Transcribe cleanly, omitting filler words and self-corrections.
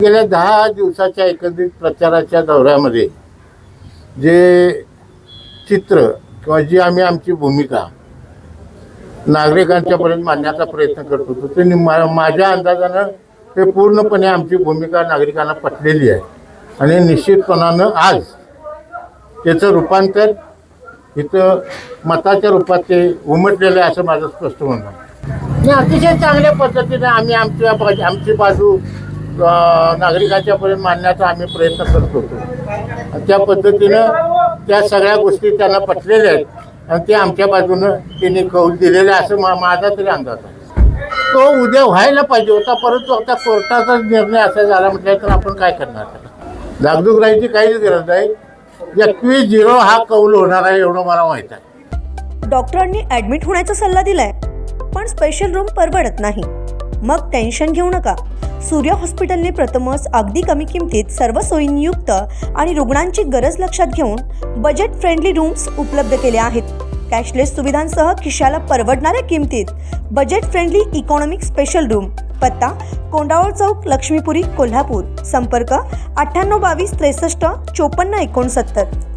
गेल्या 10 दिवसाच्या एकत्रित प्रचाराच्या दौऱ्यामध्ये जे चित्र किंवा जी आमची भूमिका नागरिकांच्यापर्यंत मांडण्याचा प्रयत्न करत होतो ते माझ्या अंदाजानं हे पूर्णपणे आमची भूमिका नागरिकांना पटलेली आहे आणि निश्चितपणानं आज त्याचं रूपांतर इथं मताच्या रूपात ते उमटलेलं आहे असं माझं स्पष्ट म्हणणं आहे. अतिशय चांगल्या पद्धतीने आमची बाजू नागरिकांच्यापर्यंत मांडण्याचा आम्ही प्रयत्न करत होतो. त्या पद्धतीनं त्या सगळ्या गोष्टी त्यांना पटलेल्या आहेत आणि ते आमच्या बाजूनं त्यांनी कौल दिलेलं आहे असं माझा तरी अंदाज आहे. तो उद्या व्हायला पाहिजे होता, परंतु आता कोर्टाचा निर्णय असा झाला म्हटलं तर आपण काय करणार. धाकधूक राहायची काहीच गरज नाही. 21-0 हा कौल होणार आहे एवढं मला माहीत आहे. डॉक्टरांनी ॲडमिट होण्याचा सल्ला दिलाय, पण स्पेशल रूम परवडत नाही. मग टेन्शन घेऊ नका. सूर्य हॉस्पिटलने प्रथमच अगदी कमी किमतीत सर्व सोयींयुक्त आणि रुग्णांची गरज लक्षात घेऊन बजेट फ्रेंडली रूम्स उपलब्ध केले आहेत. कॅशलेस सुविधांसह खिशाला परवडणाऱ्या किमतीत budget friendly economic special room. पत्ता कोंडावळ चौक, लक्ष्मीपुरी, कोल्हापूर. संपर्क 9822 63 54 69.